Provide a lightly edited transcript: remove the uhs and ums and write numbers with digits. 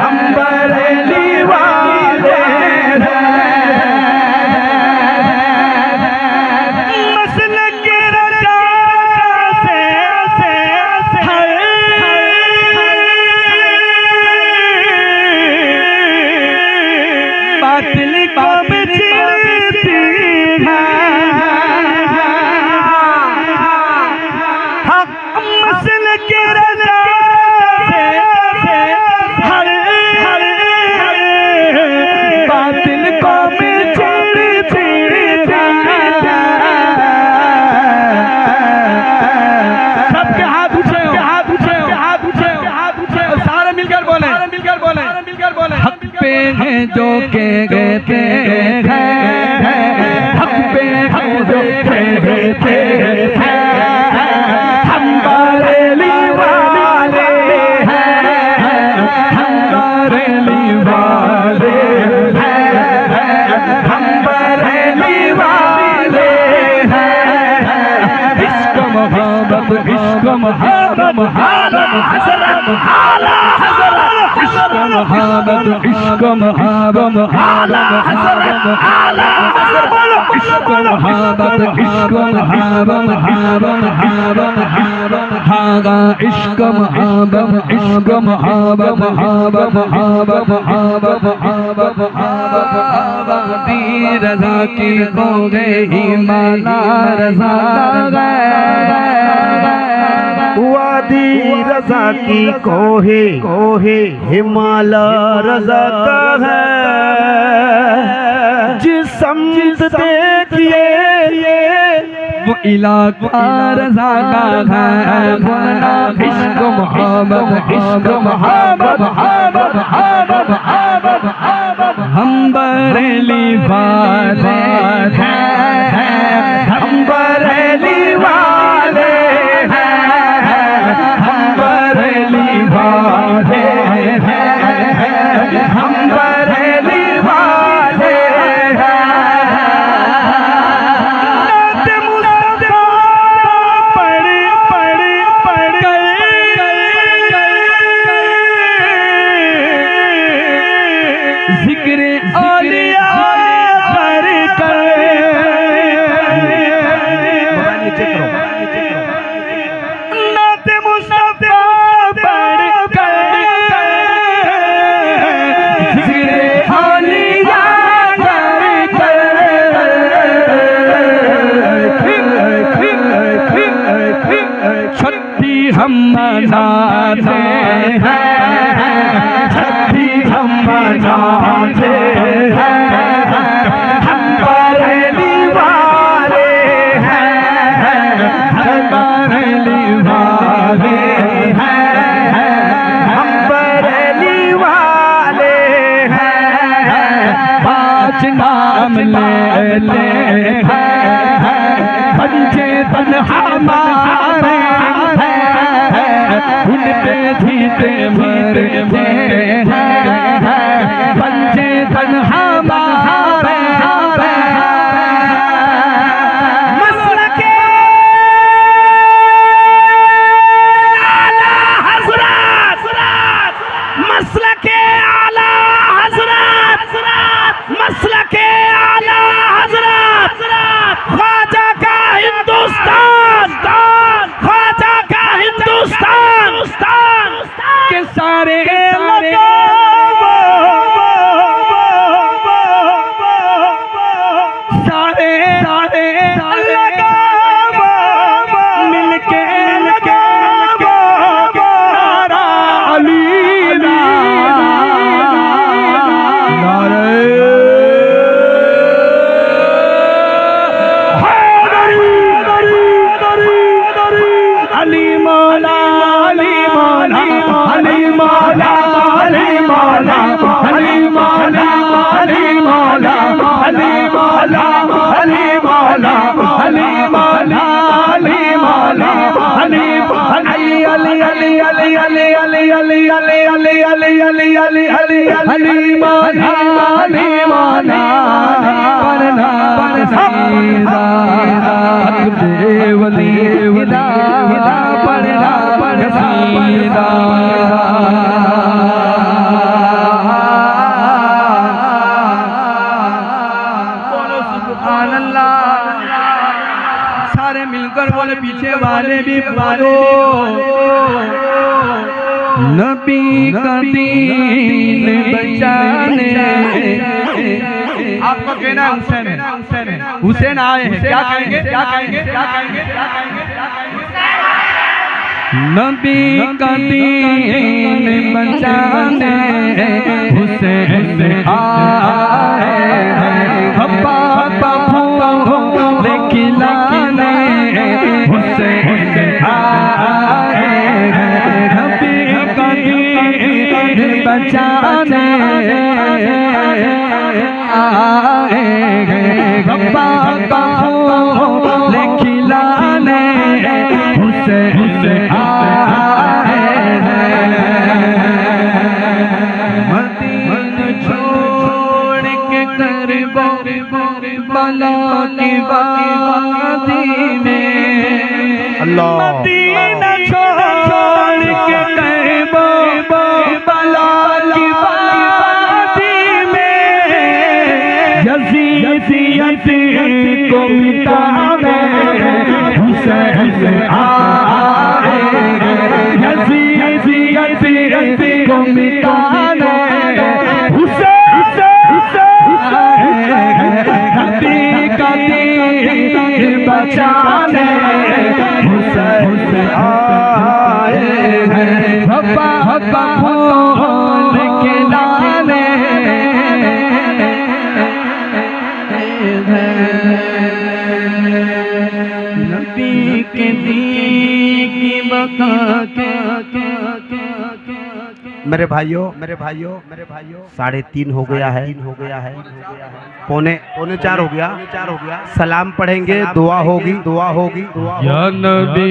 हम बरेली वाले मसलक रजा से बातिल को बिचती है मसलक रजा से बातिल को बिचती सबके हाथ ऊंचे सारे मिलकर बोले हक पे हैं जो के कहते हैं हक पे हैं जो कहते हैं हम बरेली वाले हैं हम बरेली वाले हैं हम बरेली वाले हैं इश्क मोहब्बत हज़रत आला हज़रत इश्क मोहब्बत आला हज़रत आला इश्क मोहब्बत हागा इश्क मोहब्बत रज़ा की हो गई माला रज़ा वादी रज़ा की कोहे हिमालय रज़ा का है जिस समझ देखिए वो इलाका रज़ा का है इश्क मोहब्बत हम बरेली वाले हैं हम बरेली वाले हम बरेली वाले हम बरेली वाले नात मुस्तफा पढ़ जिक्र औलिया कर नात मुस्तफा हम मनाते हैं छठी हम मनाते हैं हम बरेली वाले हैं हम बरेली वाले हैं हम बरेली वाले हैं पाँच नाम लेते हैं पंजे तन्हा हमारे उन पे जीते मरते हैं पंजे तन्हा हमारे मसलके आला हज़रत मसलके आला हज़रत मसलके आला हज़रत ख्वाजा का हिंदुस्तान ख्वाजा का हिंदुस्तान के सारे मिलके अली मौला अली मौला अली मौला अली मौला अली मौला अली मौला अली मौला अली मौला अली मौला अली मौला अली अली अली अली अली अली अली अली अली अली अली अली अली अली मौला अली मौला परना परसीदा देवली विदा पढ़ना पढ़सीदा नबी का दीन बचाने। आपका कहना है हुसैन है, हुसैन आए हैं, क्या कहेंगे, क्या कहेंगे, क्या कहेंगे, क्या कहेंगे, क्या कहेंगे? नबी का दीन बचाने हुसैन आए हैं, हब्बा फूल खिलाने हुसैन आए हैं, नबी का दीन बचाने आए हैं, हब्बा फूल खिलाने हुसैन आए हैं। मदीना छोड़ के करबला की वादी में, अल्लाह मदीना छोड़ के करबला की वादी में, यजीदियत को मिटाने हुसैन आए हैं, यजीदियत को मिटाने हुसैन आए हैं, नबी का दीन बचाने हुसैन आए हैं, हब्बा फूल खिलाने नबी के दीन की बका के। मेरे भाइयों 3:30 हो गया है, पौने 4 हो गया। सलाम पढ़ेंगे, दुआ होगी। या नबी